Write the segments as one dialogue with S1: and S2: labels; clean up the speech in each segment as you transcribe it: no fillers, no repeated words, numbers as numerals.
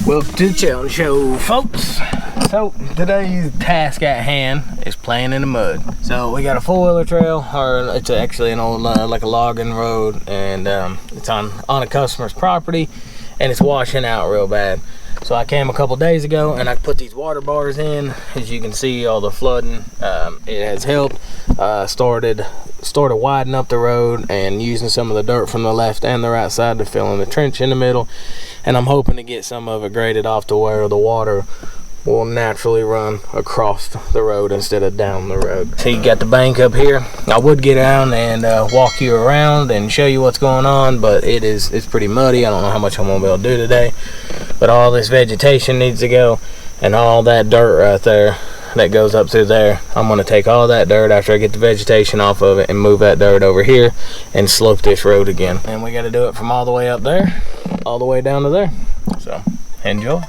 S1: Welcome to the challenge show, folks. So today's task at hand is playing in the mud. So we got a four-wheeler trail, or it's actually an old like a logging road, and it's on a customer's property, and it's washing out real bad. So I came a couple days ago and I put these water bars in. As you can see, all the flooding, it has helped. Started widen up the road and using some of the dirt from the left and the right side to fill in the trench in the middle. And I'm hoping to get some of it graded off to where the water will naturally run across the road instead of down the road. So you got the bank up here. I would get down and walk you around and show you what's going on, but it's pretty muddy. I don't know how much I'm gonna be able to do today, but all this vegetation needs to go, and all that dirt right there that goes up through there, I'm gonna take all that dirt after I get the vegetation off of it and move that dirt over here and slope this road again. And we got to do it from all the way up there all the way down to there. So enjoy.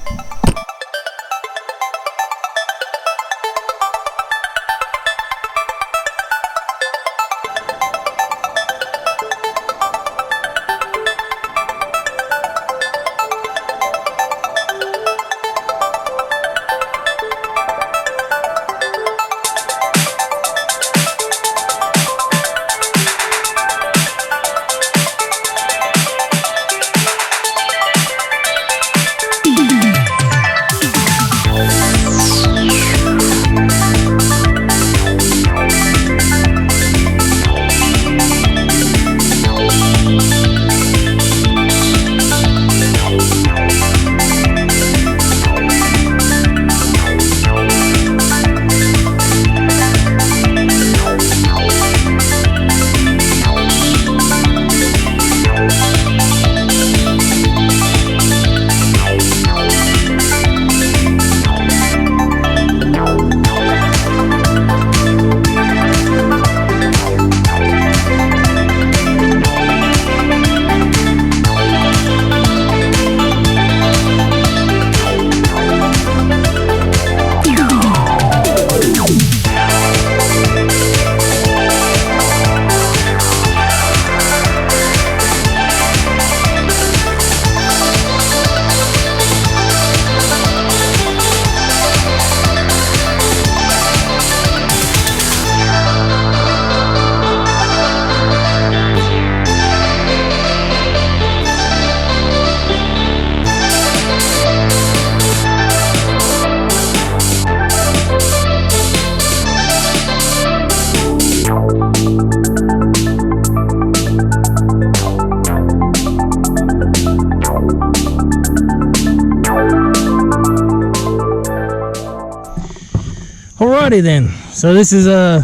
S1: Alrighty then, so this is I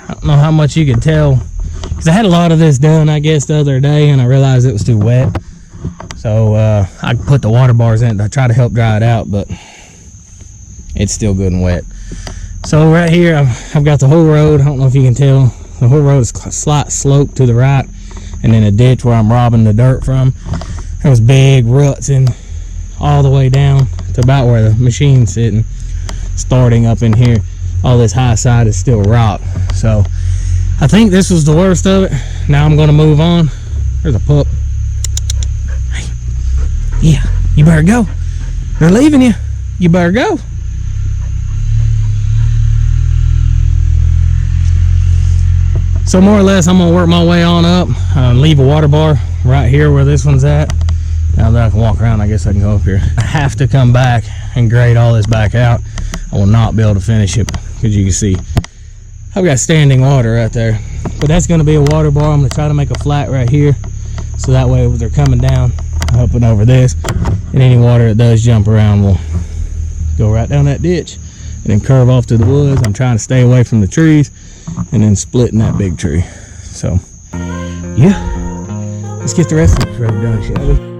S1: don't know how much you can tell, because I had a lot of this done I guess the other day and I realized it was too wet, so I put the water bars in to try to help dry it out, but it's still good and wet. So right here I've got the whole road. I don't know if you can tell, the whole road is slight slope to the right, and then a ditch where I'm robbing the dirt from. There was big ruts in all the way down to about where the machine's sitting, starting up in here. All this high side is still rock, so I think this was the worst of it. Now I'm going to move on. There's a pup. Hey, yeah, you better go. They're leaving you. You better go. So more or less, I'm going to work my way on up, leave a water bar right here where this one's at. Now that I can walk around, I guess I can go up here. I have to come back and grade all this back out. I will not be able to finish it, because you can see I've got standing water right there. But that's going to be a water bar. I'm going to try to make a flat right here, so that way if they're coming down, up and over this, and any water that does jump around will go right down that ditch and then curve off to the woods. I'm trying to stay away from the trees and then splitting that big tree. So yeah, let's get the rest of this road done, shall we?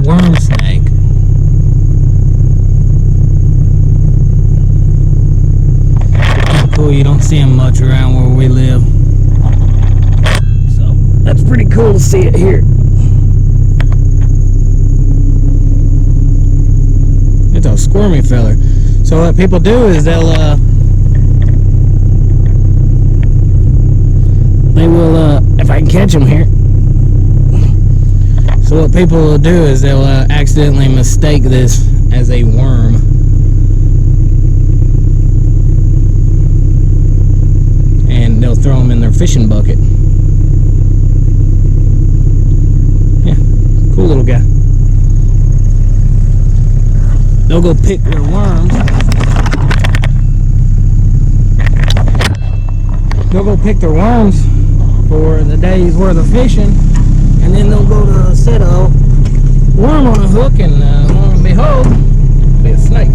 S1: worm snake. Pretty cool. You don't see them much around where we live. So that's pretty cool to see it here. It's a squirmy feller. So what people do is they will, if I can catch them here. So what people will do is they'll accidentally mistake this as a worm. And they'll throw them in their fishing bucket. Yeah, cool little guy. They'll go pick their worms. They'll go pick their worms for the day's worth of fishing, and then they'll go to set a worm on a hook, and lo and behold, it'll be a snake.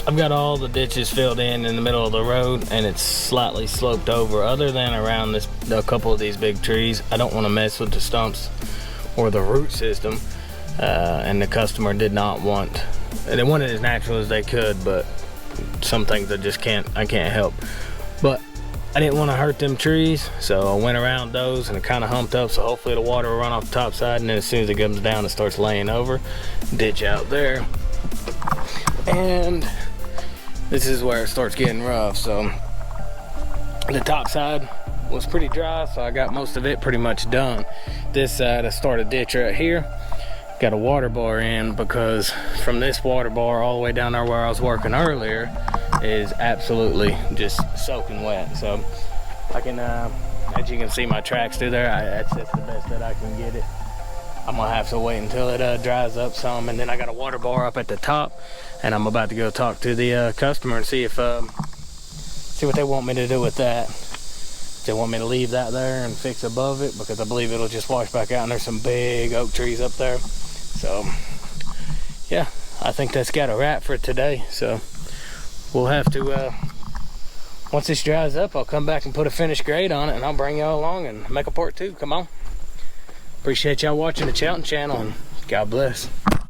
S1: I've got all the ditches filled in the middle of the road, and it's slightly sloped over. Other than around a couple of these big trees, I don't want to mess with the stumps or the root system. And the customer did not want, they wanted it as natural as they could, but some things I can't help. But I didn't want to hurt them trees, so I went around those and it kind of humped up, so hopefully the water will run off the top side, and then as soon as it comes down, it starts laying over. Ditch out there. And this is where it starts getting rough. So the top side was pretty dry, so I got most of it pretty much done. This side, I started a ditch right here. Got a water bar in, because from this water bar all the way down there where I was working earlier is absolutely just soaking wet. So I can, as you can see my tracks through there, that's the best that I can get it. I'm gonna have to wait until it dries up some, and then I got a water bar up at the top, and I'm about to go talk to the customer and see what they want me to do with that. They want me to leave that there and fix above it, because I believe it'll just wash back out, and there's some big oak trees up there. So yeah, I think that's got a wrap for today. So we'll have to, once this dries up, I'll come back and put a finished grade on it, and I'll bring y'all along and make a part 2. Come on. Appreciate y'all watching the Chelton channel, and God bless.